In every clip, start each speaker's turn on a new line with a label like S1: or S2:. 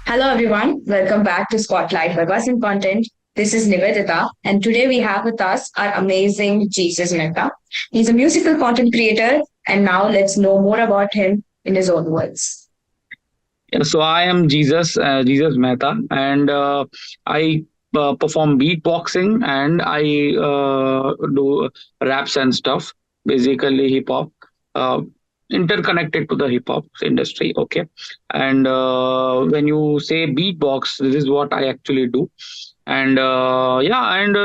S1: Hello, everyone. Welcome back to Spotlight by Bus and Content. This is Nivedita, and today we have with us our amazing Jesus Mehta. He's a musical content creator, and now let's know more about him in his own words.
S2: Yeah, so I am Jesus Mehta, and I perform beatboxing and I do raps and stuff, basically hip hop, uh, interconnected to the hip hop industry. Okay, and when you say beatbox, this is what I actually do. And yeah, and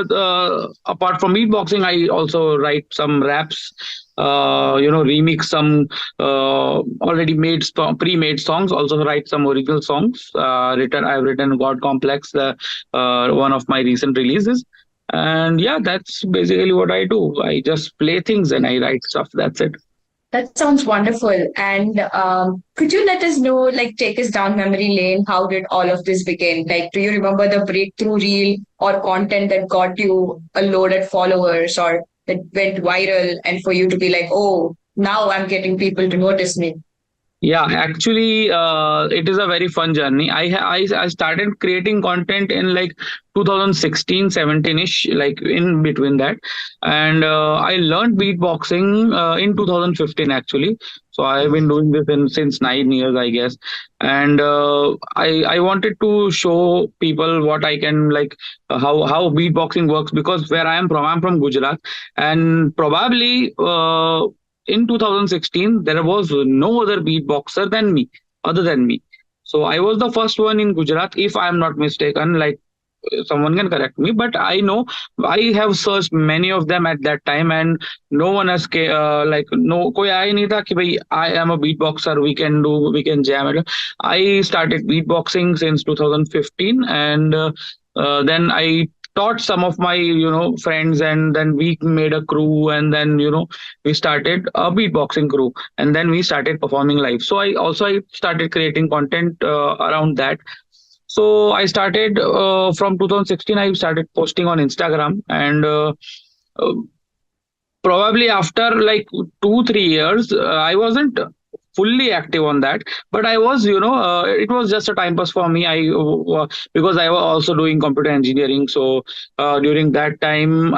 S2: apart from beatboxing, I also write some raps, remix some already pre-made songs. Also write some original songs. I've written God Complex, the one of my recent releases. And yeah, that's basically what I do. I just play things and I write stuff. That's it.
S1: That sounds wonderful. And could you let us know, like, take us down memory lane? How did all of this begin? Like, do you remember the breakthrough reel or content that got you a loaded followers or that went viral and for you to be like, oh, now I'm getting people to notice me?
S2: Yeah, actually, it is a very fun journey. I started creating content in like 2016, 17 ish, like in between that, and I learned beatboxing in 2015 actually. So I've been doing this since 9 years, I guess, and I wanted to show people what I can like how beatboxing works because where I'm from Gujarat, and probably. In 2016 there was no other beatboxer than me other than me, so I was the first one in Gujarat, if I am not mistaken. Like, someone can correct me, but I know I have searched many of them at that time, and no one has like no koi aaya nahi tha ki bhai I am a beatboxer, we can jam it. I started beatboxing since 2015, and then I taught some of my friends, and then we made a crew, and then we started a beatboxing crew, and then we started performing live. So I started creating content around that. So I started from 2016. I started posting on Instagram, and uh, probably after like 2 3 years, I wasn't fully active on that, but I was, it was just a time pass for me. Because I was also doing computer engineering, so during that time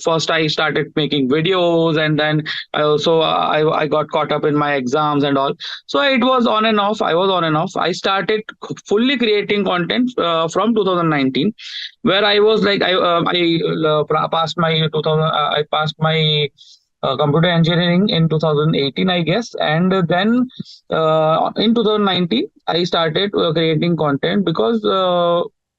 S2: first I started making videos, and then I got caught up in my exams and all. So it was on and off. I was on and off. I started fully creating content from 2019, where I was like passed my 2000. I passed my computer engineering in 2018, I guess, and then in 2019 I started creating content because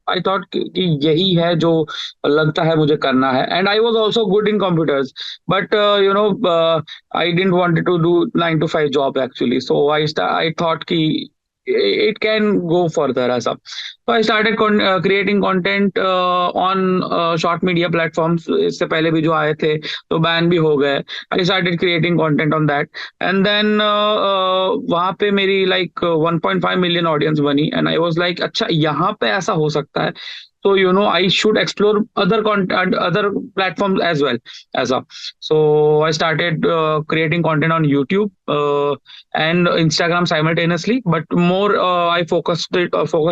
S2: I thought कि यही है जो लगता है मुझे करना है, and I was also good in computers, but I didn't want to do 9 to 5 job actually, so I thought कि it can go further as up. So I started creating content on short media platforms. इससे पहले भी जो आए थे तो ban भी हो गए. I started creating content on that, and then वहाँ पे मेरी like 1.5 million audience बनी, and I was like अच्छा यहाँ पे ऐसा हो सकता है. So I should explore other content, other platforms as well as a. So I started creating content on YouTube and Instagram simultaneously, but more I focused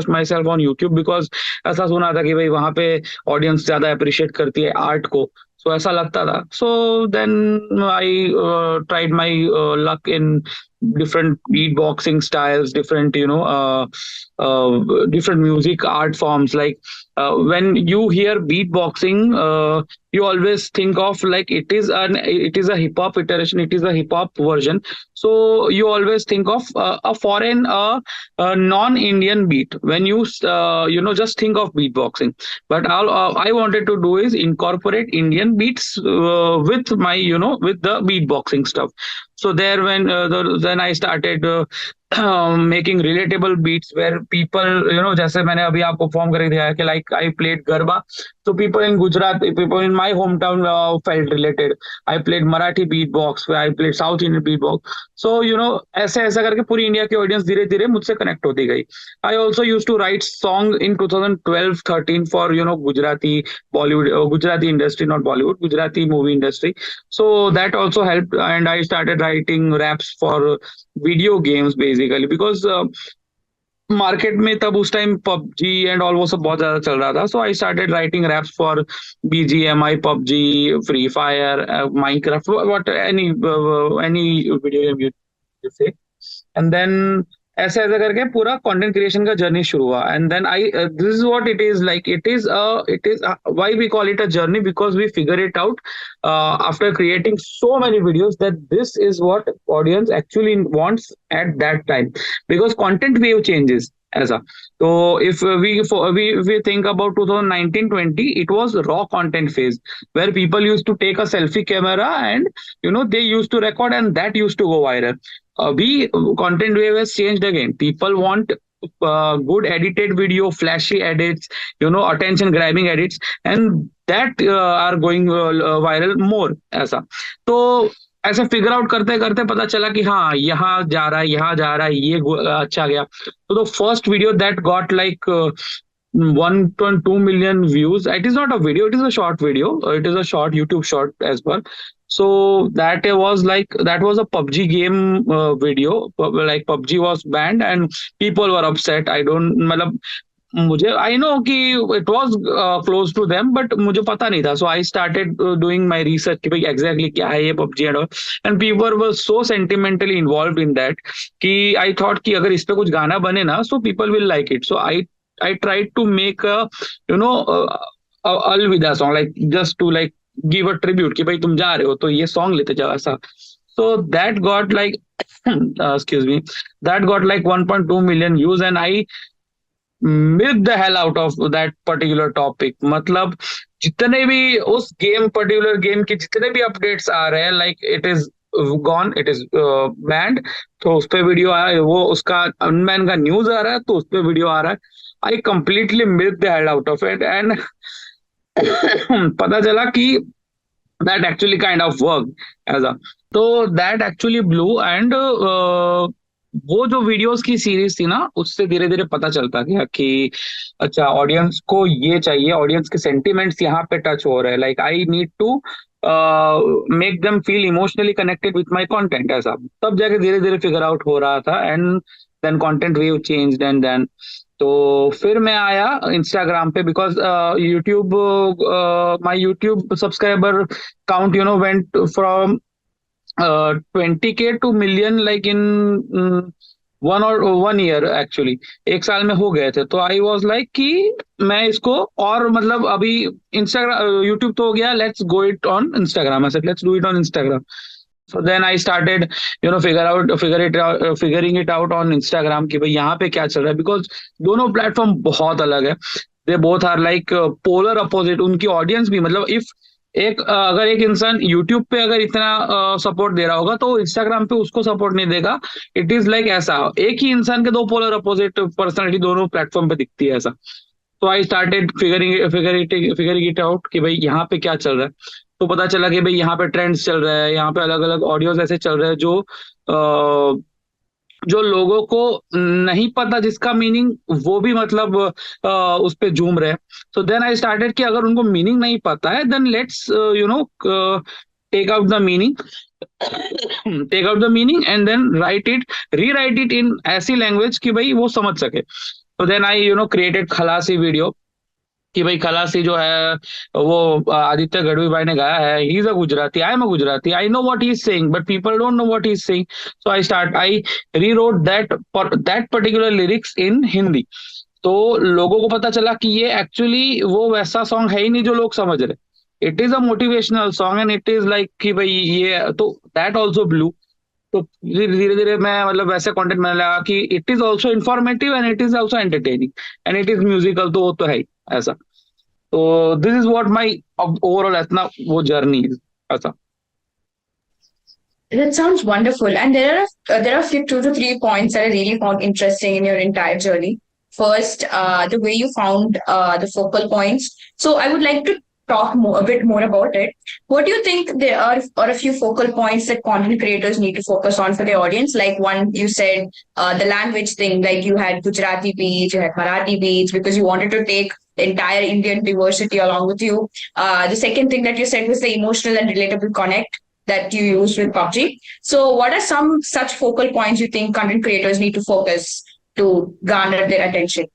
S2: myself on YouTube because ऐसा सुना था कि भाई वहाँ पे audience ज्यादा appreciate करती है art को. So ऐसा लगता था. So then I tried my luck in different beatboxing styles, different different music art forms. Like when you hear beatboxing, you always think of like it is a hip hop iteration, it is a hip hop version. So you always think of a foreign, a non-Indian beat when you just think of beatboxing. But all I wanted to do is incorporate Indian beats with my with the beatboxing stuff. So there when then I started making relatable beats where people, जैसे मैंने अभी आपको form करके दिया है कि like I played garba, so people in Gujarat, people in my hometown felt related. I played Marathi beatbox, I played South Indian beatbox. So ऐसे ऐसा करके पूरी इंडिया की ऑडियंस धीरे धीरे मुझसे कनेक्ट होती गई. I also used to write song in 2012-13 for Gujarati Bollywood, Gujarati industry, not Bollywood, Gujarati movie industry. So that also helped, and I started writing raps for video games basically because market में तब उस time PUBG and all वो सब बहुत ज्यादा चल रहा था. So I started writing raps for BGMI, PUBG, Free Fire, Minecraft, what any video game you say. And then ऐसे ऐसे करके पूरा कंटेंट क्रिएशन का जर्नी शुरू हुआ. And then I this is what it is like. It is why we call it a journey, because we figure it out after creating so many videos that this is what audience actually wants at that time, because content wave changes as a. So if we think about 2019-20, it was raw content phase where people used to take a selfie camera and they used to record and that used to go viral. We content wave has changed again. People want good edited video, flashy edits, attention grabbing edits, and that are going viral more ऐसा. तो ऐसे figure out करते करते पता चला कि हाँ यहाँ जा रहा है, यहाँ जा रहा है, ये अच्छा गया. तो the first video that got like 1.2 million views. It is not a video, it is a short video. It is a short YouTube short as well. So that was a PUBG game video. Like PUBG was banned and people were upset. मुझे I know कि it was close to them, but मुझे पता नहीं था. So I started doing my research कि भाई exactly क्या है ये PUBG and all. And people were so sentimentally involve in that कि आई थॉट कि अगर इस पे कुछ गाना बने ना, so people will like it. So I tried to make Alvida song, like just to like give a tribute कि भाई तुम जा रहे हो तो ये सॉन्ग लेते जाओ ऐसा. So that got like excuse me, that got like 1.2 million views and I milk the hell out of that particular topic. मतलब जितने भी उस पर्टिकुलर गेम के जितने भी अपडेट्स आ रहे हैं, like it is gone, it is band, तो उस पे वीडियो आया. वो उसका अनबैन का न्यूज आ रहा है तो उस पे वीडियो आ रहा है. I completely milk the hell out of it and पता चला कि that actually kind of work as a. तो दैट एक्चुअली ब्लू एंड वो जो वीडियोस की सीरीज थी ना, उससे धीरे धीरे पता चलता गया कि अच्छा ऑडियंस को ये चाहिए, ऑडियंस के सेंटिमेंट्स यहाँ पे टच हो रहे हैं. Like I need to make them feel emotionally connected with my content ऐसा. तब जाके धीरे धीरे फिगर आउट हो रहा था and then content wave changed and then तो फिर मैं आया इंस्टाग्राम पे, because YouTube my YouTube subscriber count went from 20K to million like in 1 year actually. एक साल में हो गए थे. तो आई वॉज लाइक कि मैं इसको और मतलब अभी इंस्टाग्राम यूट्यूब तो हो गया, let's go it on Instagram. I said let's do it on Instagram. So then I started, figuring it out on Instagram कि भाई यहाँ पे क्या चल रहा है, because दोनों प्लेटफॉर्म बहुत अलग है. They both are like polar opposite. उनकी ऑडियंस भी मतलब अगर एक इंसान YouTube पे अगर इतना सपोर्ट दे रहा होगा तो Instagram पे उसको सपोर्ट नहीं देगा. इट इज लाइक ऐसा एक ही इंसान के दो पोलर अपोजिट पर्सनालिटी दोनों प्लेटफॉर्म पे दिखती है ऐसा. तो I started figuring it out कि भाई यहाँ पे क्या चल रहा है. तो पता चला कि भाई यहाँ पे ट्रेंड्स चल रहा है, यहाँ पे अलग अलग ऑडियोज ऐसे चल रहे हैं जो लोगों को नहीं पता, जिसका मीनिंग वो भी मतलब उस पे झूम रहे हैं. सो देन आई स्टार्टेड कि अगर उनको मीनिंग नहीं पता है then let's take out the meaning and then rewrite it in ऐसी लैंग्वेज कि भाई वो समझ सके. तो देन आई क्रिएटेड खलासी वीडियो कि भाई खलासी जो है वो आदित्य गढ़वी भाई ने गाया है. He is a Gujarati, I am a Gujarati, I know what he is saying but people don't know what he is saying. So I rewrote that particular lyrics in Hindi. तो लोगों को पता चला कि ये एक्चुअली वो वैसा सॉन्ग है ही नहीं जो लोग समझ रहे. It is a motivational song and it is like कि भाई ये तो दैट ऑल्सो ब्लू. तो धीरे धीरे मैं मतलब वैसे कंटेंट में लगा कि it is also informative and it is also entertaining and it is musical. तो वो तो है ही ऐसा. तो this is what my overall इतना वो जर्नी ऐसा.
S1: That sounds wonderful. And there are 2 to 3 points that I really found interesting in your entire journey. First, the way you found the focal points. So I would like to talk a bit more about it. What do you think there are a few focal points that content creators need to focus on for their audience? Like one, you said the language thing, like you had Gujarati beats, you had Marathi beats, because you wanted to take the entire Indian diversity along with you. The second thing that you said was the emotional and relatable connect that you use with PUBG. So what are some such focal points you think content creators need to focus to garner their attention?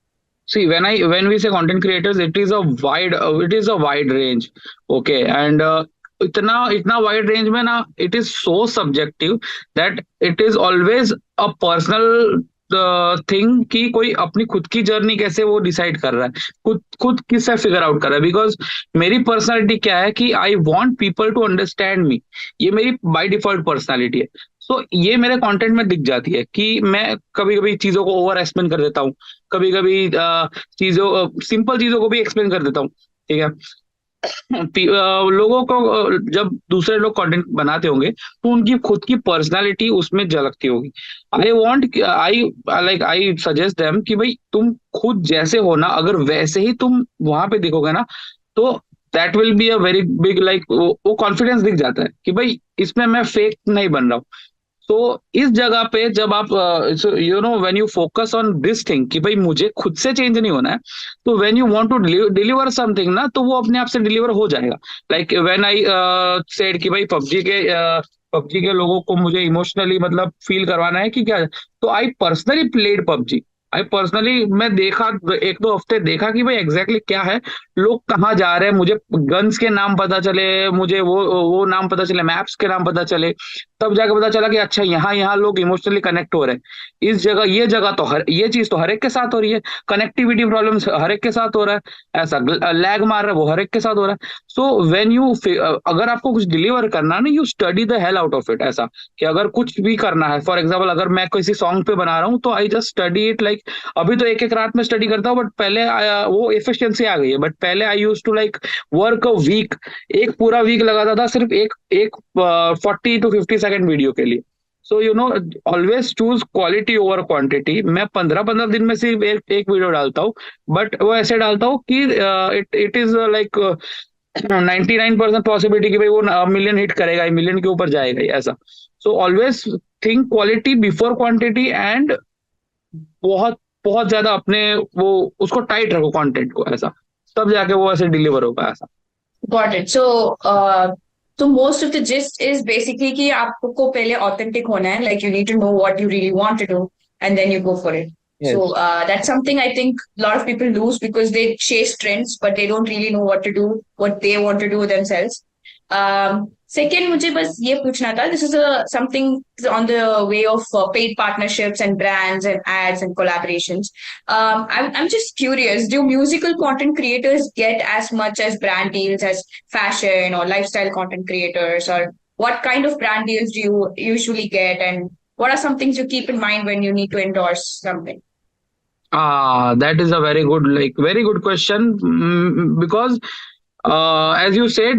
S2: See, when we say content creators, it is a wide range. Okay, and इतना इतना wide range में ना, it is so subjective that it is always a personal thing कि कोई अपनी खुद की journey कैसे वो डिसाइड कर रहा है, खुद खुद किससे फिगर आउट कर रहा है। बिकॉज मेरी पर्सनालिटी क्या है कि I want people to understand me, ये मेरी बाय डिफॉल्ट पर्सनालिटी है। सो ये मेरे कंटेंट में दिख जाती है कि मैं कभी कभी चीजों को ओवर एक्सप्लेन कर देता हूँ, कभी कभी चीजों सिंपल चीजों को भी एक्सप्लेन कर देता हूँ। ठीक है, लोगों को जब दूसरे लोग कंटेंट बनाते होंगे तो उनकी खुद की पर्सनालिटी उसमें झलकती होगी। आई सजेस्ट देम कि भाई तुम खुद जैसे हो ना, अगर वैसे ही तुम वहां पे दिखोगे ना, तो that will be a very big, like वो कॉन्फिडेंस दिख जाता है कि भाई इसमें मैं फेक नहीं बन रहा हूँ। तो इस जगह पे जब आप you know when you focus on this thing कि भाई मुझे खुद से चेंज नहीं होना है, तो when you want to deliver something ना, तो वो अपने आप से डिलीवर हो जाएगा। लाइक व्हेन आई सेड कि भाई पबजी के लोगों को मुझे इमोशनली मतलब फील करवाना है कि क्या, तो I personally played PUBG. I personally मैं देखा, एक दो हफ्ते देखा कि भाई एग्जैक्टली क्या है, लोग कहाँ जा रहे हैं, मुझे गन्स के नाम पता चले, मुझे वो नाम पता चले, मैप्स के नाम पता चले, तब जाके पता चला कि अच्छा यहाँ यहाँ लोग इमोशनली कनेक्ट हो रहे हैं। इस जगह ये जगह तो ये चीज तो हर एक के साथ हो रही है, कनेक्टिविटी प्रॉब्लम्स हर एक के साथ हो रहा है, ऐसा लैग मार रहा है वो हर एक के साथ हो रहा है। सो व्हेन यू अगर आपको कुछ डिलीवर करना है ना, you study the hell out of it. ऐसा कि अगर कुछ भी करना है, फॉर एग्जाम्पल अगर मैं किसी सॉन्ग पे बना रहा हूँ तो I just study it, like अभी तो एक एक रात में स्टडी करता हूँ, बट पहले वो एफिशिएंसी आ गई है, बट पहले I use to like work a week, एक पूरा वीक लगाता था सिर्फ एक एक 40 to 50 सेकंड वीडियो के लिए। So you know always choose quality over quantity. मैं 15-15 दिन में सिर्फ एक वीडियो डालता हूँ, बट वो ऐसे डालता हूँ कि इट इज लाइक 99% पॉसिबिलिटी कि भाई वो मिलियन हिट करेगा, मिलियन के ऊपर जाएगा ही, ऐसा। So always think quality before quantity, and बहुत बहुत ज्यादा अपने वो उसको टाइट रखो कंटेंट को, ऐसा, तब जाके वो ऐसे डिलीवर होगा, ऐसा।
S1: Got it. So most of the gist is basically कि आपको पहले authentic होना है, like you need to know what you really want to do, and then you go for it.
S2: Yes.
S1: So that's something I think a lot of people lose because they chase trends, but they don't really know what to do, what they want to do themselves. Second, मुझे बस ये पूछना था, this is something on the way of paid partnerships and brands and ads and collaborations. I'm just curious, do musical content creators get as much as brand deals as fashion or lifestyle content creators, or what kind of brand deals do you usually get, and what are some things you keep in mind when you need to endorse something?
S2: That is a very good question. Because as you said,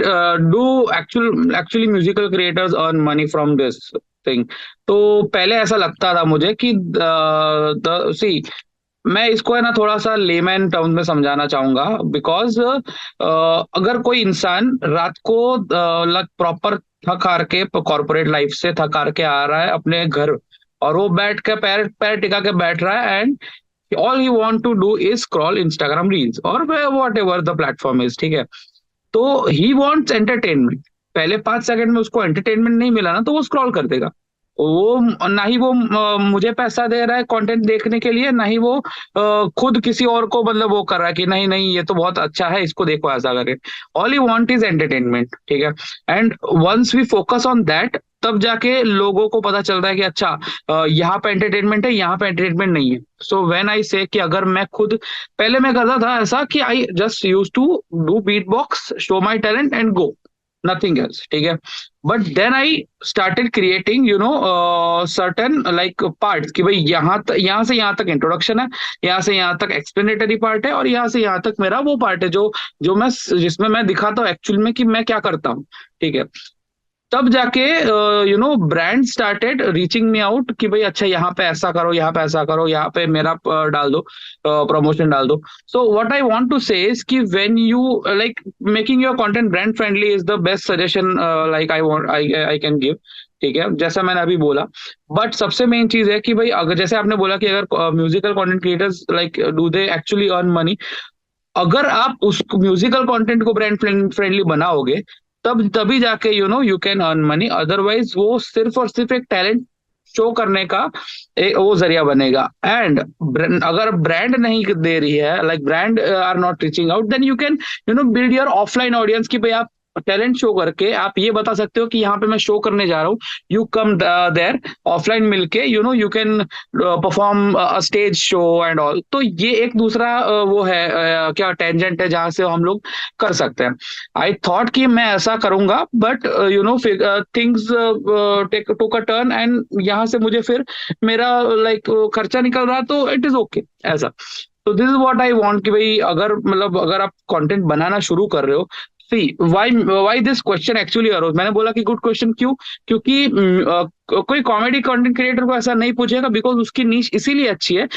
S2: do actually musical creators earn money from this thing? तो पहले ऐसा लगता था मुझे कि सी, मैं इसको है ना थोड़ा सा लेमैन टर्म में समझाना चाहूंगा। बिकॉज अगर कोई इंसान रात को प्रॉपर थक हार के कॉर्पोरेट लाइफ से थक हार के आ रहा है अपने घर, और वो बैठ के पैर पैर टिका के बैठ रहा है, and all he want to do is scroll Instagram reels और whatever the platform is, ठीक है, तो ही वांट्स एंटरटेनमेंट। पहले 5 सेकंड में उसको एंटरटेनमेंट नहीं मिला ना, तो वो स्क्रॉल कर देगा। वो ना ही वो मुझे पैसा दे रहा है कंटेंट देखने के लिए, ना ही वो खुद किसी और को मतलब वो कर रहा है कि नहीं नहीं ये तो बहुत अच्छा है, इसको देखो, ऐसा करके। All you want is entertainment, ठीक है। And once we focus on that, तब जाके लोगों को पता चलता है कि अच्छा यहाँ पे एंटरटेनमेंट है, यहाँ पे एंटरटेनमेंट नहीं है। सो व्हेन आई से कि अगर मैं खुद, पहले मैं करता था ऐसा कि I just use to do beat box, show my talent and go, nothing else, ठीक है। But then I started creating you know certain like parts कि भाई यहाँ से यहाँ तक इंट्रोडक्शन है, यहाँ से यहाँ तक एक्सप्लेनेटरी पार्ट है, और यहाँ से यहाँ तक मेरा वो पार्ट है जो मैं जिसमें मैं दिखाता हूँ एक्चुअल में कि मैं क्या करता हूँ, ठीक है। तब जाके you know brand started reaching me out कि भाई अच्छा यहाँ पे ऐसा करो, यहाँ पे ऐसा करो, यहाँ पे मेरा डाल दो, प्रमोशन डाल दो। So what I want to say is कि when you like making your content brand friendly is the best suggestion like I can give, ठीक है, जैसा मैंने अभी बोला। बट सबसे मेन चीज है कि भाई अगर जैसे आपने बोला कि अगर musical content creators like do they actually earn money, अगर आप उस म्यूजिकल कंटेंट को ब्रांड फ्रेंडली बनाओगे तभी जाके you know you can earn money. Otherwise वो सिर्फ और सिर्फ एक टैलेंट शो करने का वो जरिया बनेगा। एंड अगर ब्रांड नहीं दे रही है, like brand are not reaching out, then you can build your offline audience की भाई आप टैलेंट शो करके आप ये बता सकते हो कि यहाँ पे मैं शो करने जा रहा हूँ, यू कम देयर, ऑफलाइन मिलके you can perform stage show and all. तो ये एक दूसरा वो है क्या टेंजेंट है जहां से हम लोग कर सकते हैं। आई थॉट कि मैं ऐसा करूंगा, but things take took a turn, and यहाँ से मुझे फिर मेरा लाइक खर्चा निकल रहा, तो इट इज ओके ऐसा। तो this is what I want कि भाई अगर मतलब अगर आप कंटेंट बनाना शुरू कर रहे हो, see why this question actually arose, मैंने बोला कि गुड क्वेश्चन क्यों, क्योंकि कोई कॉमेडी कंटेंट क्रिएटर को ऐसा नहीं पूछेगा, बिकॉज उसकी नीश इसीलिए अच्छी है।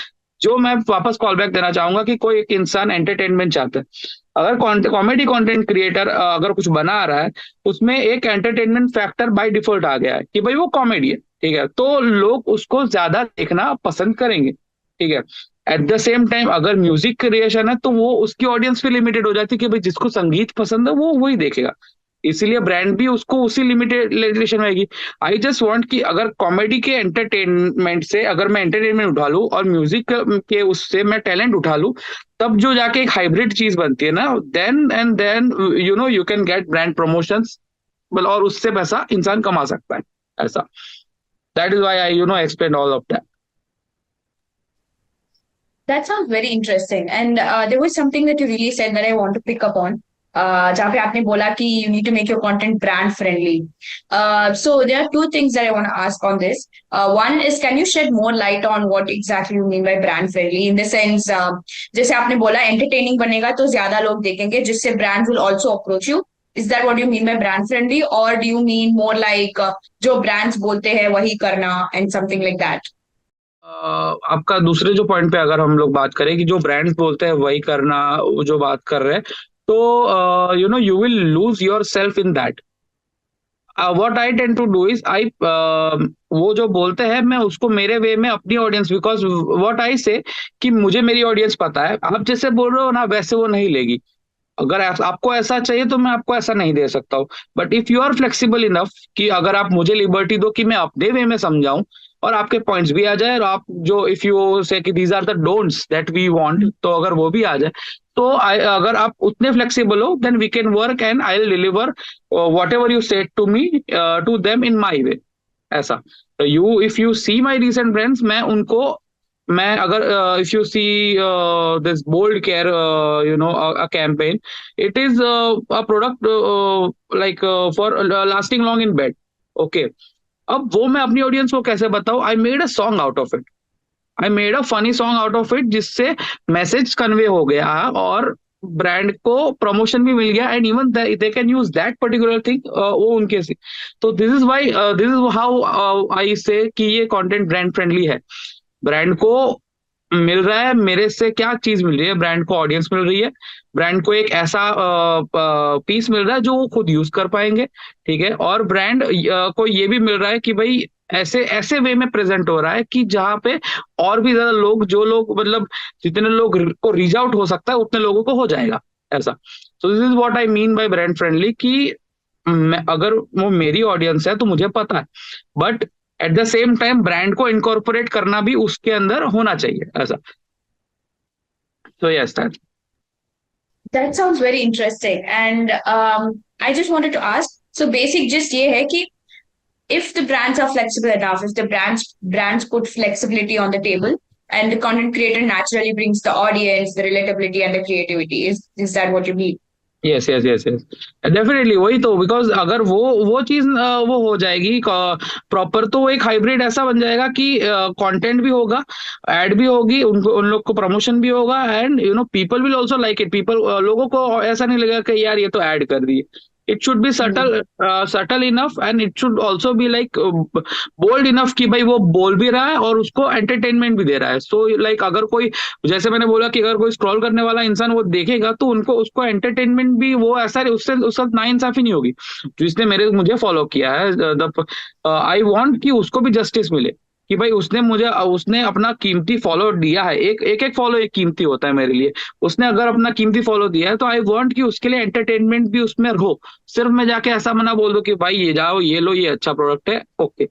S2: जो मैं वापस कॉल बैक देना चाहूंगा कि कोई एक इंसान एंटरटेनमेंट चाहता है, अगर कॉमेडी कंटेंट क्रिएटर अगर कुछ बना रहा है, उसमें एक एंटरटेनमेंट फैक्टर बाय डिफॉल्ट आ गया है कि भाई वो कॉमेडी है, ठीक है, तो लोग उसको ज्यादा देखना पसंद करेंगे, ठीक है। एट द सेम टाइम अगर म्यूजिक क्रिएशन है तो वो उसकी ऑडियंस पे लिमिटेड हो जाती है कि भाई जिसको संगीत पसंद है वो वही देखेगा, इसीलिए ब्रांड भी उसको उसी लिमिटेड लिमिटेशन में आएगी। आई जस्ट वांट कि अगर कॉमेडी के एंटरटेनमेंट से अगर मैं एंटरटेनमेंट उठा लूं और म्यूजिक के उससे मैं टैलेंट उठा लूं, तब जो जाके एक हाइब्रिड चीज बनती है ना, then and then you can get brand promotions, और उससे पैसा इंसान कमा सकता है ऐसा। That is why I explain all of that.
S1: That sounds very interesting. And there was something that you really said that I want to pick up on. जहाँ पे आपने बोला कि you need to make your content brand friendly. So there are two things that I want to ask on this. One is, can you shed more light on what exactly you mean by brand friendly? In the sense, जैसे आपने बोला entertaining बनेगा तो ज्यादा लोग देखेंगे, जिससे brands will also approach you. Is that what you mean by brand friendly, or do you mean more like जो brands बोलते हैं वही करना and something like that?
S2: आपका दूसरे जो पॉइंट पे अगर हम लोग बात करें कि जो ब्रांड्स बोलते हैं वही करना, वो जो बात कर रहे हैं, तो you will lose yourself in that. What I tend to do is I वो जो बोलते हैं मैं उसको मेरे वे में अपनी ऑडियंस, बिकॉज व्हाट आई से कि मुझे मेरी ऑडियंस पता है, आप जैसे बोल रहे हो ना वैसे वो नहीं लेगी। अगर आपको ऐसा चाहिए तो मैं आपको ऐसा नहीं दे सकता हूँ, but if you are flexible enough कि अगर आप मुझे लिबर्टी दो कि मैं अपने वे में समझाऊं और आपके पॉइंट्स भी आ जाए, और आप जो इफ यू से कि these are the don'ts that we want, तो अगर वो भी आ जाए, तो अगर आप उतने फ्लेक्सिबल हो, then we can work and I will deliver whatever you said to me to them in my way ऐसा। You if you see my recent brands, मैं अगर if you see this bold care a campaign, it is a product like for lasting long in bed, okay। अब वो मैं अपनी audience को कैसे बताऊं, I made a song out of it, I made a funny song out of it, जिससे message convey हो गया और ब्रांड को प्रमोशन भी मिल गया, and even they can use that particular thing वो उनके से। तो दिस इज हाउ आई से कि ये कंटेंट ब्रांड फ्रेंडली है। ब्रांड को मिल रहा है मेरे से क्या चीज मिल रही है, ब्रांड को ऑडियंस मिल रही है, ब्रांड को एक ऐसा पीस मिल रहा है जो वो खुद यूज कर पाएंगे, ठीक है, और ब्रांड को ये भी मिल रहा है कि भाई ऐसे ऐसे वे में प्रेजेंट हो रहा है कि जहाँ पे और भी ज्यादा लोग, जो लोग मतलब जितने लोग को रीच आउट हो सकता है उतने लोगों को हो जाएगा ऐसा। So this is what I mean by brand friendly कि अगर वो मेरी ऑडियंस है तो मुझे पता है, but at the same time brand को इनकॉर्पोरेट करना भी उसके अंदर होना चाहिए ऐसा। तो yes that
S1: That sounds very interesting. And I just wanted to ask, so basic gist ये है कि if the brands are flexible enough, if the brands put flexibility on the table, and the content creator naturally brings the audience, the relatability and the creativity. Is that what you mean?
S2: Yes yes yes yes definitely वही तो, because अगर वो चीज वो हो जाएगी proper, तो वो एक हाइब्रिड ऐसा बन जाएगा कि कंटेंट भी होगा, एड भी होगी, उन लोग को प्रमोशन भी होगा, and people will also like it. लोगों को ऐसा नहीं लगेगा कि यार ये तो ऐड कर दिए। It should be subtle enough, and it should also be like bold enough कि भाई वो बोल भी रहा है और उसको एंटरटेनमेंट भी दे रहा है। सो लाइक अगर कोई, जैसे मैंने बोला कि अगर कोई स्क्रॉल करने वाला इंसान वो देखेगा तो उसको एंटरटेनमेंट भी वो ऐसा उससे उस वक्त नाइंसाफी नहीं होगी। जिसने मुझे फॉलो किया है, आई वॉन्ट कि उसको भी जस्टिस मिले, कि भाई उसने अपना कीमती फॉलो दिया है, एक फॉलो एक कीमती होता है मेरे लिए। उसने अगर अपना कीमती फॉलो दिया है तो आई वांट कि उसके लिए एंटरटेनमेंट भी उसमें हो। सिर्फ मैं जाके ऐसा मना बोल दूं कि भाई ये जाओ ये लो ये अच्छा प्रोडक्ट है, okay,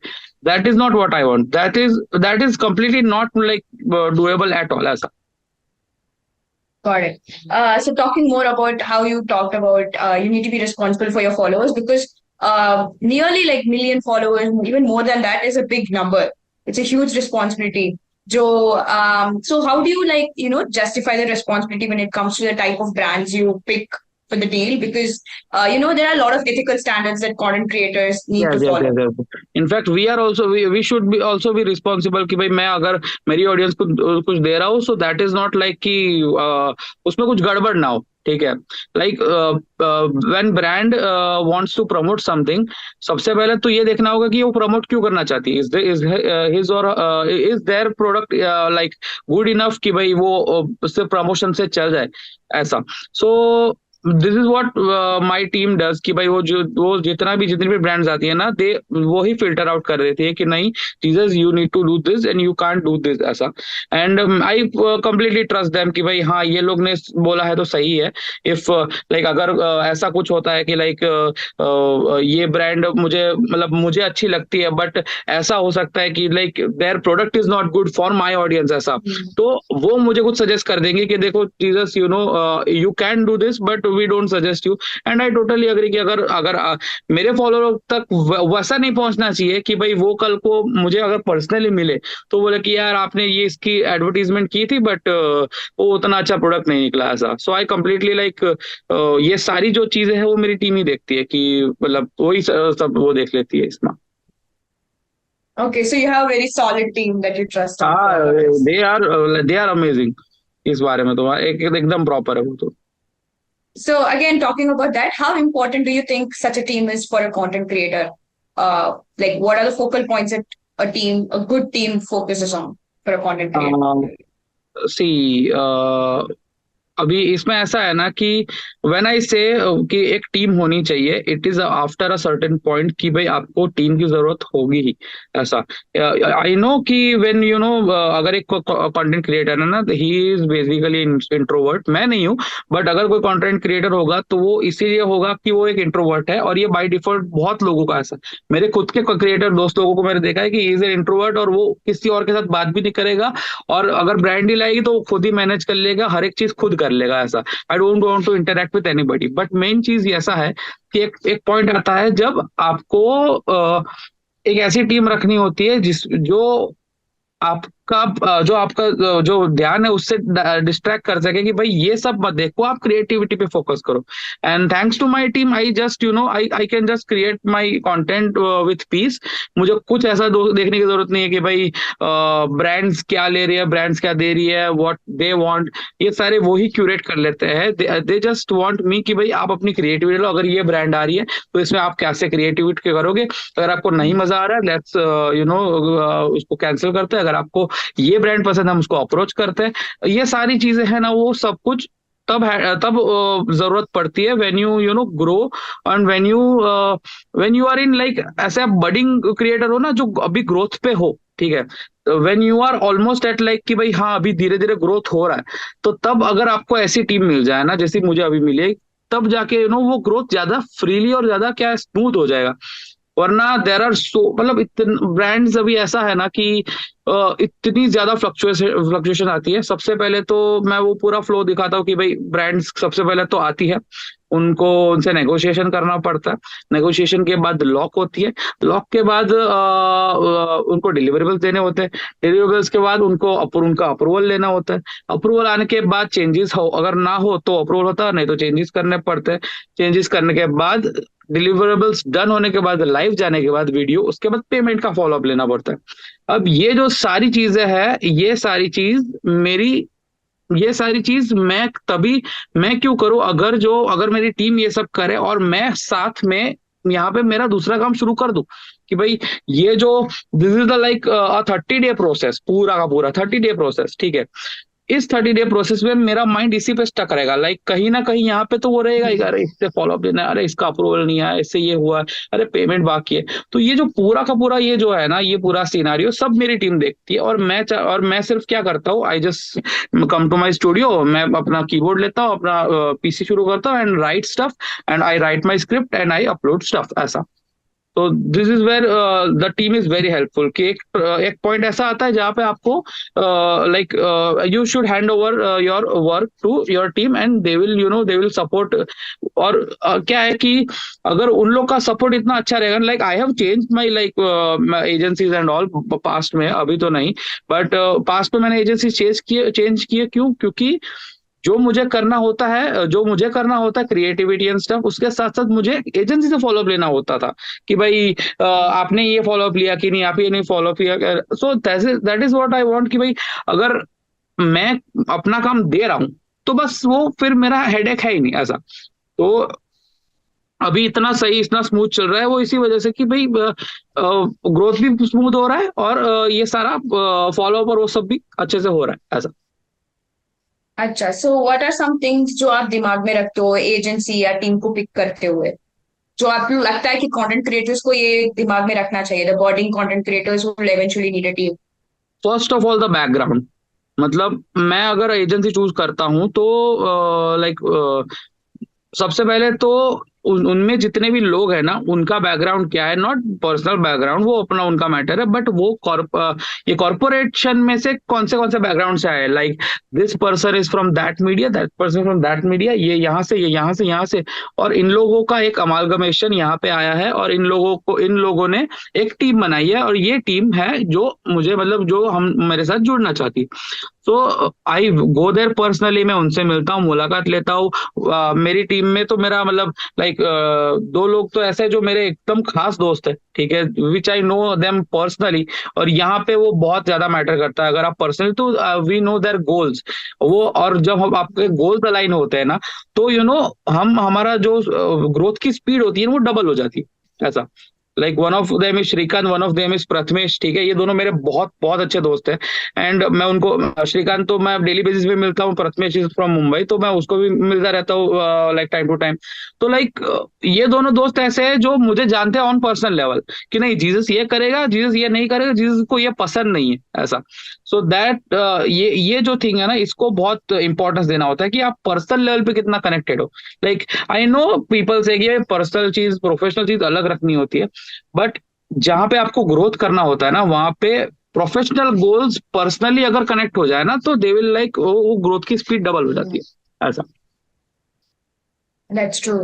S2: that is not what I want, that is completely not like doable at all ऐसा।
S1: Got it. So talking more about how you talked about you need to be responsible for your followers because nearly like million followers, even more than that, is a big number. It's a huge responsibility. So how do you like justify the responsibility when it comes to the type of brands you pick for the deal? Because there are a lot of ethical standards that content creators need
S2: Yes,
S1: to
S2: yes,
S1: follow.
S2: yes, yes. In fact we are also we should be also be responsible कि भाई मैं अगर मेरी audience को कुछ दे रहा हूँ, so that is not like कि उसमें कुछ गड़बड़ ना हो, ठीक है। Like when brand wants to promote something, सबसे पहले तो ये देखना होगा कि वो प्रमोट क्यों करना चाहती है। इज हिज और is their product like good enough कि भाई वो सिर्फ प्रमोशन से चल जाए ऐसा। So this is what my team does कि भाई वो जितनी भी ब्रांड्स आती है ना, दे वो ही फिल्टर आउट कर देती है कि नहीं Jesus you need to do this and you can't do this ऐसा। And I completely trust them कि भाई हाँ ये लोग ने बोला है तो सही है। इफ लाइक अगर ऐसा कुछ होता है कि लाइक ये ब्रांड मुझे अच्छी लगती है बट ऐसा हो सकता है कि like their product is not good for my audience ऐसा, तो वो मुझे कुछ सजेस्ट कर देंगे कि देखो Jesus you can do this but we don't suggest you. And I totally agree कि अगर अगर मेरे फॉलोअर तक वैसा नहीं पहुंचना चाहिए कि भाई वो कल को मुझे अगर पर्सनली मिले तो बोले कि यार आपने ये इसकी एडवर्टीजमेंट की थी बट वो उतना अच्छा प्रोडक्ट नहीं निकला ऐसा। सो आई कंप्लीटली लाइक ये सारी जो चीजें हैं वो मेरी टीम ही देखती है कि मतलब वही सब वो देख लेती है इसमें।
S1: Okay, so you have a very solid team that you trust on for
S2: हाँ,
S1: all of this.
S2: They are amazing. इस बारे में तो एकदम प्रॉपर है वो तो।
S1: So again, talking about that, how important do you think such a team is for a content creator? Like what are the focal points that a good team focuses on for a content creator?
S2: सी अभी इसमें ऐसा है ना कि when I से कि एक team होनी चाहिए, it is after a certain point कि भाई आपको टीम की जरूरत होगी ही ऐसा। आई नो कि व्हेन अगर एक कंटेंट क्रिएटर है ना, ही इज बेसिकली इंट्रोवर्ट, मैं नहीं हूँ, बट अगर कोई कंटेंट क्रिएटर होगा तो वो इसीलिए होगा कि वो एक इंट्रोवर्ट है। और ये बाय डिफॉल्ट बहुत लोगों का ऐसा, मेरे खुद के क्रिएटर दोस्त लोगों को मैंने देखा है कि इज एन इंट्रोवर्ट और वो किसी और के साथ बात भी नहीं करेगा, और अगर ब्रांड ही लाएगी तो वो खुद ही मैनेज कर लेगा, हर एक चीज खुद कर लेगा ऐसा। I don't want to interact with anybody. But main चीज ऐसा है कि एक पॉइंट आता है जब आपको एक ऐसी टीम रखनी होती है जो आपका जो ध्यान है उससे डिस्ट्रैक्ट कर सके कि भाई ये सब मत देखो, आप क्रिएटिविटी पे फोकस करो। And thanks to my team I just I can just create my content with peace. मुझे कुछ ऐसा देखने की जरूरत नहीं है कि भाई ब्रांड्स क्या ले रही है, ब्रांड्स क्या दे रही है, व्हाट दे वांट, ये सारे वो ही क्यूरेट कर लेते हैं। दे जस्ट वांट मी कि भाई आप अपनी क्रिएटिविटी लो, अगर ये ब्रांड आ रही है तो इसमें आप कैसे क्रिएटिविटी करोगे, अगर आपको नहीं मजा आ रहा है लेट्स उसको कैंसिल करते हैं, अगर आपको ये ब्रांड पसंद है हम उसको अप्रोच करते हैं। ये सारी चीजें है ना, वो सब कुछ तब जरूरत पड़ती है when you know grow and when you are in like ऐसे बडिंग क्रिएटर हो ना जो अभी ग्रोथ पे हो, ठीक है। When you are almost at like कि भाई हाँ अभी धीरे धीरे ग्रोथ हो रहा है, तो तब अगर आपको ऐसी टीम मिल जाए ना जैसी मुझे अभी मिली है, तब जाके वो ग्रोथ ज्यादा फ्रीली और ज्यादा क्या स्मूथ हो जाएगा। वरना देर आर सो मतलब ब्रांड्स अभी ऐसा है ना कि इतनी ज्यादा फ्लक्चुएशन आती है। सबसे पहले तो मैं वो पूरा फ्लो दिखाता हूँ कि भाई ब्रांड्स सबसे पहले तो आती है, उनको उनसे नेगोशिएशन करना पड़ता है, नेगोशिएशन के बाद लॉक होती है, लॉक के बाद उनको डिलीवरेबल्स देने होते हैं, डिलीवरेबल्स के बाद उनको उनका अप्रूवल लेना होता है, अप्रूवल आने के बाद चेंजेस हो, अगर ना हो तो अप्रूवल होता है, नहीं तो चेंजेस करने पड़ते हैं, चेंजेस करने के बाद डिलीवरेबल्स डन होने के बाद लाइव जाने के बाद वीडियो, उसके बाद पेमेंट का फॉलोअप लेना पड़ता है। अब ये जो सारी चीजें हैं, ये सारी चीज मैं क्यों करूं, अगर मेरी टीम ये सब करे और मैं साथ में यहाँ पे मेरा दूसरा काम शुरू कर दूं कि भाई ये जो this is the like 30 day process, पूरा का पूरा 30 डे प्रोसेस, ठीक है। इस 30 डे प्रोसेस में मेरा माइंड इसी पे स्टक रहेगा, लाइक कहीं ना कहीं यहाँ पे तो वो रहेगा ही, अरे इससे फॉलो अप लेना है, अरे इसका अप्रूवल नहीं आया, इससे ये हुआ, अरे पेमेंट बाकी है। तो ये जो पूरा का पूरा ये जो है ना, ये पूरा सिनारियो सब मेरी टीम देखती है, और मैं सिर्फ क्या करता हूँ, I just come to my studio, मैं अपना कीबोर्ड लेता हूँ, अपना पीसी शुरू करता हूँ and write stuff, and I write my script and I upload stuff, ऐसा। तो this is where the team is very helpful कि एक पॉइंट ऐसा आता है जहाँ पे आपको like you should hand over your work to your team and they will they will support. और क्या है कि अगर उन लोग का सपोर्ट इतना अच्छा रहेगा, like I have change my like agencies and all past में, अभी तो नहीं, बट पास्ट में मैंने एजेंसी चेंज किए क्यों, क्योंकि जो मुझे करना होता है क्रिएटिविटी एंड स्टफ, उसके साथ साथ मुझे एजेंसी से फॉलोअप लेना होता था कि भाई आपने ये फॉलोअप लिया कि नहीं, आप ये नहीं फॉलोअप किया। सो that is what I want कि भाई अगर मैं अपना काम दे रहा हूं तो बस वो फिर मेरा हेडेक है ही नहीं, ऐसा। तो अभी इतना सही, इतना स्मूथ चल रहा है वो इसी वजह से कि भाई ग्रोथ भी स्मूथ हो रहा है और ये सारा फॉलोअप और वो सब भी अच्छे से हो रहा है, ऐसा।
S1: अच्छा, so what are some things जो आप दिमाग में रखते हो एजेंसी या टीम को पिक करते हुए, जो आपको लगता है कि कंटेंट क्रिएटर्स को ये दिमाग में रखना चाहिए, the boarding content creators will eventually need a team?
S2: First of all the background, मतलब मैं अगर एजेंसी चूज करता हूँ तो लाइक सबसे पहले तो उनमें जितने भी लोग हैं ना, उनका बैकग्राउंड क्या है, नॉट पर्सनल बैकग्राउंड, वो अपना उनका मैटर है, बट वो ये कॉर्पोरेशन में से कौन से बैकग्राउंड से आए, like this person is from that media, that person from that media, ये यहाँ से, ये यहाँ से, और इन लोगों का एक अमालगमेशन यहाँ पे आया है, और इन लोगों ने एक टीम बनाई है, और ये टीम है जो मुझे, मतलब जो हम मेरे साथ जुड़ना चाहती। सो आई गो देयर पर्सनली, मैं उनसे मिलता हूँ, मुलाकात लेता हूँ। मेरी टीम में तो मेरा मतलब लाइक 2 लोग तो ऐसे जो मेरे एकदम खास दोस्त है, ठीक है, विच आई नो देम पर्सनली, और यहाँ पे वो बहुत ज्यादा मैटर करता है। अगर आप पर्सनली, तो वी नो देयर गोल्स, वो, और जब हम आपके गोल्स अलाइन होते हैं ना, तो हमारा जो ग्रोथ की स्पीड होती है वो डबल हो जाती है, ऐसा। Like one of them is Shrikant, one of them is Prathamesh, ठीक है, ये दोनों मेरे बहुत बहुत अच्छे दोस्त हैं। एंड मैं उनको, श्रीकांत तो मैं डेली बेसिस पे मिलता हूँ, प्रथमेश इज फ्रॉम मुंबई, तो मैं उसको भी मिलता रहता हूँ लाइक टाइम टू टाइम। तो लाइक ये दोनों दोस्त ऐसे हैं जो मुझे जानते हैं ऑन पर्सनल लेवल कि नहीं, जीसस ये करेगा, जीसस ये नहीं करेगा, जीसस को ये पसंद नहीं है, ऐसा। सो दैट ये जो थिंग है ना, इसको बहुत इंपॉर्टेंस देना होता है कि आप पर्सनल लेवल पे कितना कनेक्टेड हो। लाइक आई नो पीपल से कि पर्सनल चीज प्रोफेशनल चीज अलग रखनी होती है, बट जहां पे आपको ग्रोथ करना होता है ना, वहां पे प्रोफेशनल गोल्स पर्सनली अगर कनेक्ट हो जाए ना, तो दे विल लाइक वो ग्रोथ की स्पीड डबल हो जाती है, ऐसा।
S1: That's true.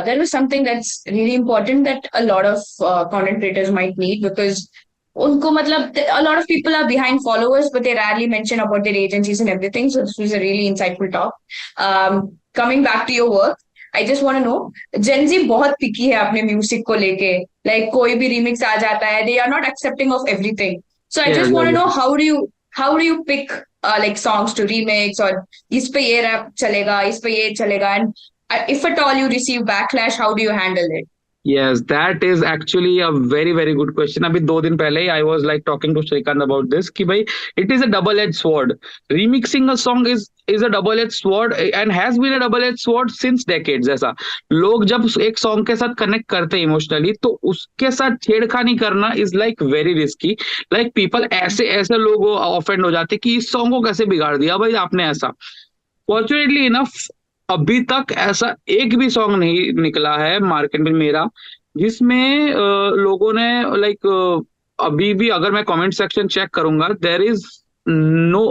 S1: There was something that's really important that a lot of content creators might need, because उनको मतलब a lot of people are behind followers, but they rarely mention about their agencies and everything. So this was a really insightful talk. Coming back to your work, I just want to know, Gen Z बहुत picky है अपने music को लेके, like कोई भी remix आ जाता है, they are not accepting of everything. So I
S2: Yeah,
S1: just
S2: yeah,
S1: want to
S2: yeah.
S1: know, how do you pick like songs to remix, और इस पे ये rap चलेगा, इस पे ये चलेगा, and if at all you receive backlash, how do you handle it?
S2: Yes, that is actually a very very good question. अभी 2 दिन पहले ही I was like talking to Shrikant about this कि भाई it is a double-edged sword. Remixing a song is a double-edged sword and has been a double-edged sword since decades. ऐसा लोग जब एक song के साथ कनेक्ट करते हैं इमोशनली, तो उसके साथ छेड़खानी करना is like very risky. Like people ऐसे ऐसे लोग ऑफेंड हो जाते कि इस सॉन्ग को कैसे बिगाड़ दिया भाई आपने, ऐसा। फॉर्चुनेटली इनफ अभी तक ऐसा एक भी सॉन्ग नहीं निकला है मार्केट में मेरा जिसमें लोगों ने लाइक, अभी भी अगर मैं कमेंट सेक्शन चेक करूंगा, there is no,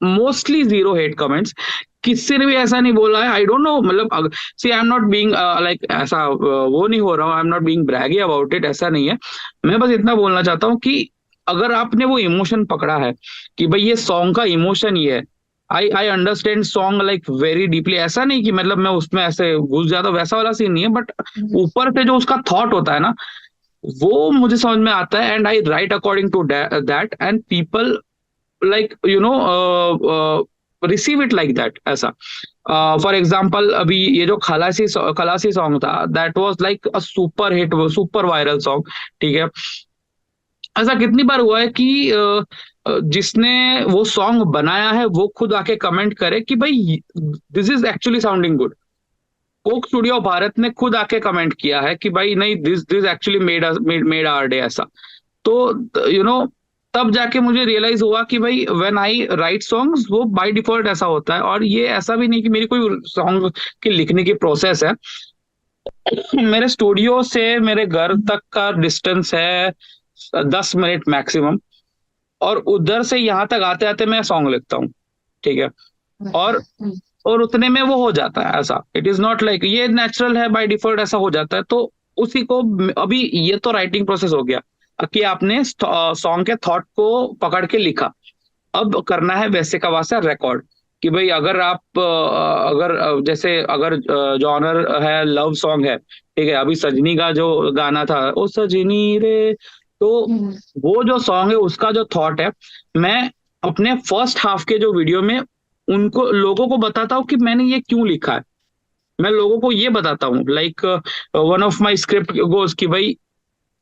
S2: mostly zero hate comments. किसी ने भी ऐसा नहीं बोला है, आई डोंट नो, मतलब see I am not being like ऐसा वो नहीं हो रहा हूँ, I am not being braggy about it, ऐसा नहीं है। मैं बस इतना बोलना चाहता हूँ कि अगर आपने वो इमोशन पकड़ा है कि भाई ये सॉन्ग का इमोशन ये है, I understand song like very deeply, ऐसा नहीं कि मतलब मैं उसमें ऐसे घुस जाता, वैसा वाला सीन नहीं है, बट ऊपर से जो उसका थॉट होता है ना, वो मुझे समझ में आता है, and I write according to that, and people like receive it like that, ऐसा। फॉर एग्जाम्पल अभी ये जो खलासी सॉन्ग था, that was like a super hit, super viral song, ठीक है। ऐसा कितनी बार हुआ है कि जिसने वो सॉन्ग बनाया है वो खुद आके कमेंट करे कि भाई this is actually sounding good. Coke Studio Bharat ने खुद आके कमेंट किया है कि भाई नहीं, this this actually made our day, ऐसा। तो तब जाके मुझे रियलाइज हुआ कि भाई व्हेन आई राइट सॉन्ग्स वो बाय डिफॉल्ट ऐसा होता है। और ये ऐसा भी नहीं कि मेरी कोई सॉन्ग के लिखने की प्रोसेस है। मेरे स्टूडियो से मेरे घर तक का डिस्टेंस है 10 मिनट मैक्सिमम, और उधर से यहाँ तक आते आते मैं सॉन्ग लिखता हूँ, ठीक है। और
S1: हम्म,
S2: और उतने में वो हो जाता है, ऐसा इट इज नॉट लाइक ये नेचुरल है, बाय डिफॉल्ट ऐसा हो जाता है। तो उसी को अभी ये तो राइटिंग प्रोसेस हो गया कि आपने सॉन्ग के थॉट को पकड़ के लिखा। अब करना है वैसे का वैसा रिकॉर्ड, कि भाई अगर आप अगर जैसे अगर जॉनर है लव सॉन्ग है, ठीक है, अभी सजनी का जो गाना था ओ सजनी रे, तो
S1: हम्म,
S2: वो जो सॉन्ग है उसका जो थॉट है, मैं अपने फर्स्ट हाफ के जो वीडियो में उनको लोगों को बताता हूँ कि मैंने ये क्यों लिखा है। मैं लोगों को ये बताता हूँ, like one of my script goes कि भाई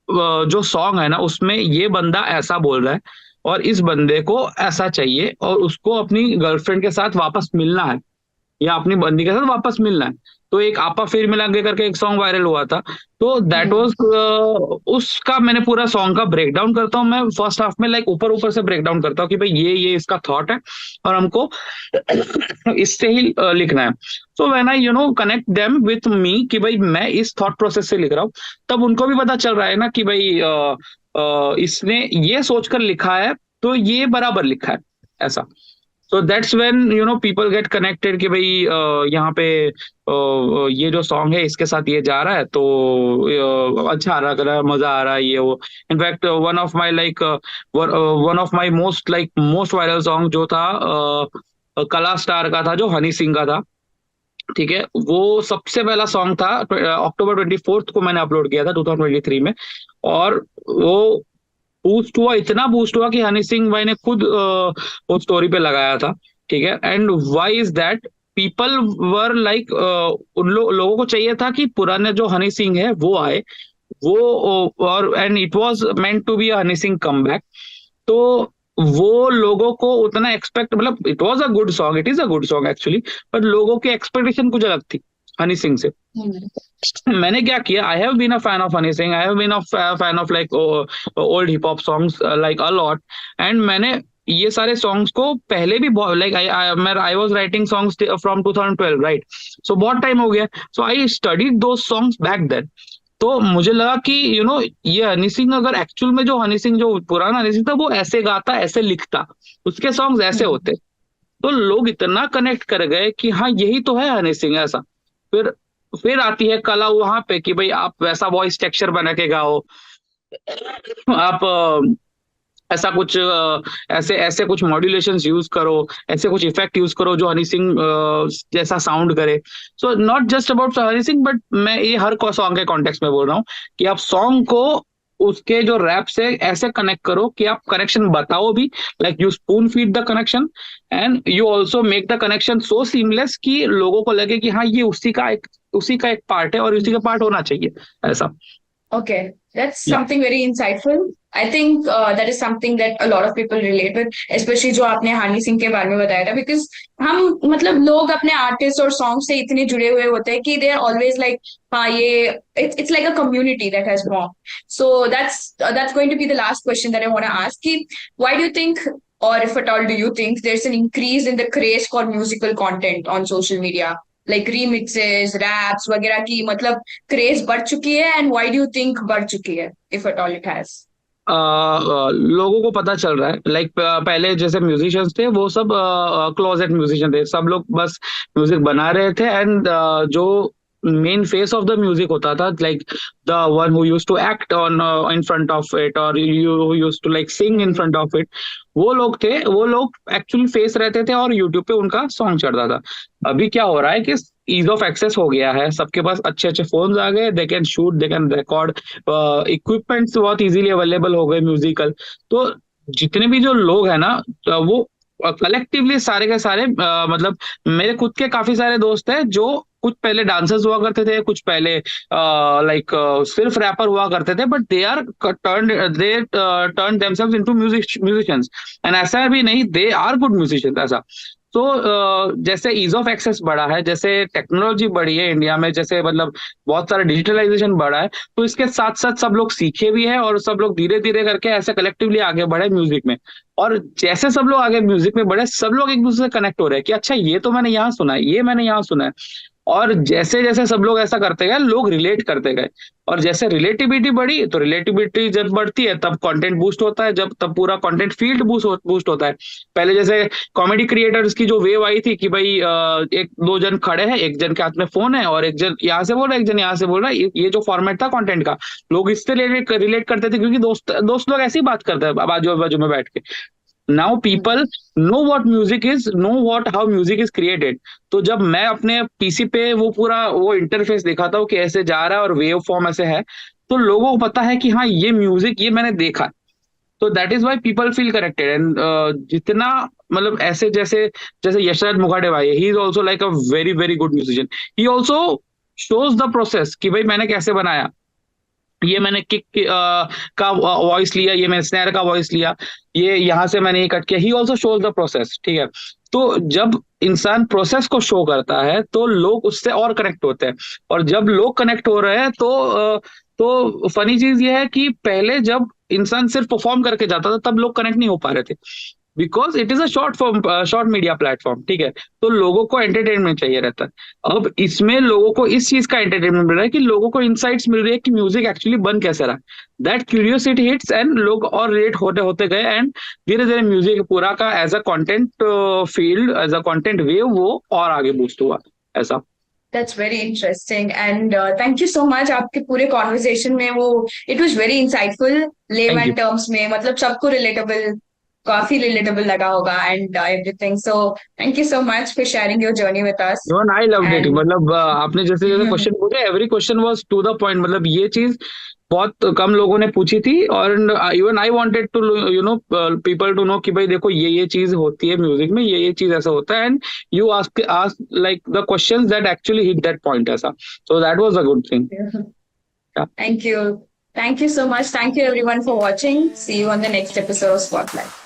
S2: जो सॉन्ग है ना उसमें ये बंदा ऐसा बोल रहा है और इस बंदे को ऐसा चाहिए, और उसको अपनी गर्लफ्रेंड के साथ वापस मिलना है या अपनी बंदी के साथ वापस मिलना है। तो एक आपा फिर मिलेंगे करके एक सॉन्ग वायरल हुआ था, तो दैट
S1: हम्म,
S2: वाज उसका मैंने पूरा सॉन्ग का ब्रेक डाउन करता हूँ मैं फर्स्ट हाफ में, लाइक ऊपर ऊपर से ब्रेक डाउन करता हूँ कि भाई ये इसका थॉट है और हमको इससे ही लिखना है। So when I connect them with me कि भाई मैं इस थॉट प्रोसेस से लिख रहा हूँ, तब उनको भी पता चल रहा है ना कि भाई इसने ये सोचकर लिखा है तो ये बराबर लिखा है, ऐसा। So that's when people get connected कि भाई यहाँ पे ये जो सॉन्ग है इसके साथ ये जा रहा है, तो अच्छा आ रहा है, मजा आ रहा है, ये वो। In fact one of my most viral song जो था कला स्टार का था, जो हनी सिंह का था, ठीक है। वो सबसे पहला सॉन्ग था, October 24 को मैंने अपलोड किया था 2023 में। और वो बूस्ट हुआ, इतना बूस्ट हुआ कि हनी सिंह भाई ने खुद वो स्टोरी पे लगाया था, ठीक है। And why is that, people were like लोगों को चाहिए था कि पुराने जो हनी सिंह है वो आए, वो और and it was meant to be Honey Singh comeback. तो वो लोगों को उतना एक्सपेक्ट, मतलब it was a good song, it is a good song actually, but लोगों की एक्सपेक्टेशन कुछ अलग थी हनी सिंह से।
S1: हम्म,
S2: मैंने क्या किया, I have been a fan of Honey Singh, I have been a fan of like old hip hop songs like a lot. And मैंने ये सारे सॉन्ग्स को पहले भी like I was writing songs from 2012, right. So बहुत टाइम हो गया, so I studied दो सॉन्ग्स बैक देन। तो मुझे लगा कि ये हनी सिंह अगर एक्चुअल में जो हनी सिंह, जो पुराना हनी सिंह था, वो ऐसे गाता ऐसे लिखता, उसके सॉन्ग्स ऐसे
S1: हम्म,
S2: होते, तो लोग इतना कनेक्ट कर गए कि हाँ यही तो है हनी सिंह, ऐसा। फिर फिर आती है कला वहां पे कि भाई आप वैसा वॉइस टेक्सचर बना के गाओ, आप ऐसा कुछ ऐसे ऐसे कुछ मॉड्यूलेशंस यूज करो, ऐसे कुछ इफेक्ट यूज करो जो हनी सिंह जैसा साउंड करे। So not just about Honey Singh, but मैं ये हर सॉन्ग के कॉन्टेक्स्ट में बोल रहा हूँ कि आप सॉन्ग को उसके जो रैप से ऐसे कनेक्ट करो कि आप कनेक्शन बताओ भी, like you spoon feed the connection, and you also make the connection so seamless कि लोगों को लगे कि हाँ ये उसी का एक पार्ट है और उसी का पार्ट होना चाहिए, ऐसा।
S1: Okay, that's
S2: या
S1: something very insightful. I think that is something that a lot of people relate with, especially जो आपने हनी सिंह के बारे में बताया था, because हम मतलब लोग अपने आर्टिस्ट और सॉन्ग से इतने जुड़े हुए होते हैं कि they are always like हाँ ये it's like a community that has formed. So that's going to be the last question that I want to ask कि why do you think, or if at all do you think there's an increase in the craze for musical content on social media? Like remixes raps वगैरह की मतलब craze बढ़ चुकी है, and why do you think बढ़ चुकी है, if at all it has?
S2: लोगों को पता चल रहा है, लाइक पहले जैसे म्यूजिशियंस थे वो सब क्लोजेट म्यूजिशियन थे, सब लोग बस म्यूजिक बना रहे थे, एंड जो main face of the music होता था, like the one who used to act on in front of it, और you used to like sing in front of it, वो लोग थे, वो लोग एक्चुअली फेस रहते थे और यूट्यूब पे उनका सॉन्ग चढ़ता था। अभी क्या हो रहा है कि ईज ऑफ एक्सेस हो गया है, सबके पास अच्छे अच्छे फोन्स आ गए, they can shoot, they can record, equipments बहुत इजीली अवेलेबल हो गए म्यूजिकल। तो जितने भी जो लोग हैं ना, वो कलेक्टिवली सारे के सारे मतलब मेरे खुद के काफी सारे दोस्त हैं जो कुछ पहले डांसर्स हुआ करते थे, कुछ पहले लाइक सिर्फ रैपर हुआ करते थे, but they turn themselves into musicians. And ऐसा भी नहीं, दे आर गुड म्यूजिशियंस ऐसा। तो जैसे ईज ऑफ एक्सेस बढ़ा है, जैसे टेक्नोलॉजी बढ़ी है इंडिया में, जैसे मतलब बहुत सारा डिजिटलाइजेशन बढ़ा है, तो इसके साथ साथ सब लोग सीखे भी है और सब लोग धीरे धीरे करके ऐसे कलेक्टिवली आगे बढ़े म्यूजिक में। और जैसे सब लोग आगे म्यूजिक में बढ़े, सब लोग एक दूसरे से कनेक्ट हो रहे हैं कि अच्छा ये तो मैंने यहाँ सुना है, ये मैंने यहाँ सुना है। और जैसे जैसे सब लोग ऐसा करते गए, लोग रिलेट करते गए, और जैसे रिलेटिविटी बढ़ी, तो रिलेटिविटी जब बढ़ती है तब कंटेंट बूस्ट होता है, जब तब पूरा कंटेंट फील्ड बूस्ट होता है। पहले जैसे कॉमेडी क्रिएटर्स की जो वेव आई थी कि भाई एक दो जन खड़े हैं, एक जन के हाथ में फोन है और एक जन यहाँ से बोल रहा है, एक जन यहाँ से बोल रहा है, ये जो फॉर्मेट था कंटेंट का, लोग इससे रिलेट करते थे, क्योंकि दोस्त दोस्त लोग ऐसे ही बात करते हैं बाजू बाजू में बैठ के। Now people know what music is, know what how music is created. तो जब मैं अपने पीसी पे वो पूरा वो इंटरफेस दिखाता हूँ कि ऐसे जा रहा है और वेव फॉर्म ऐसे है, तो लोगों को पता है कि हाँ ये म्यूजिक ये मैंने देखा। तो that is why people feel connected. And जितना मतलब ऐसे जैसे जैसे यशराज मुखाटे भाई, he is also like a very very good musician. He also shows the process कि भाई मैंने कैसे बनाया, ये मैंने किक का वॉइस लिया, ये मैंने स्नैर का वॉइस लिया, ये यहाँ से मैंने ये कट किया। He also shows the process, ठीक है। तो जब इंसान प्रोसेस को शो करता है तो लोग उससे और कनेक्ट होते हैं, और जब लोग कनेक्ट हो रहे हैं तो फनी चीज ये है कि पहले जब इंसान सिर्फ परफॉर्म करके जाता था तब लोग कनेक्ट नहीं हो पा रहे थे, because it is a short media platform, ठीक है। तो लोगों को एंटरटेनमेंट चाहिए रहता है। अब इसमें लोगों को इस चीज का एंटरटेनमेंट मिल रहा है कि लोगों को इंसाइट्स मिल रही है कि म्यूजिक एक्चुअली बन कैसे रहा। दैट क्यूरियोसिटी हिट्स एंड लोग और रिलेट होते होते गए, एंड धीरे धीरे म्यूजिक पूरा का as a content field, as a content wave, वो और आगे बूस्ट हुआ ऐसा।
S1: That's very interesting and thank you so much आपके पूरे कॉन्वर्सेशन में वो it was very insightful
S2: thank you.
S1: layman terms में मतलब सबको relatable काफी relatable लगा होगा and everything so thank you so much for sharing your journey with us
S2: even I loved it,
S1: and
S2: मतलब आपने जैसे जैसे क्वेश्चन पूछे, every question was to the point. मतलब ये चीज बहुत कम लोगों ने पूछी थी, और even I wanted to you know people to know कि भाई देखो ये चीज होती है म्यूजिक में, ये चीज ऐसा होता है, and you ask like the questions that actually hit that point ऐसा। So that was a good thing.
S1: thank you so much, thank you everyone for watching, see you on the next episode of Spotlight.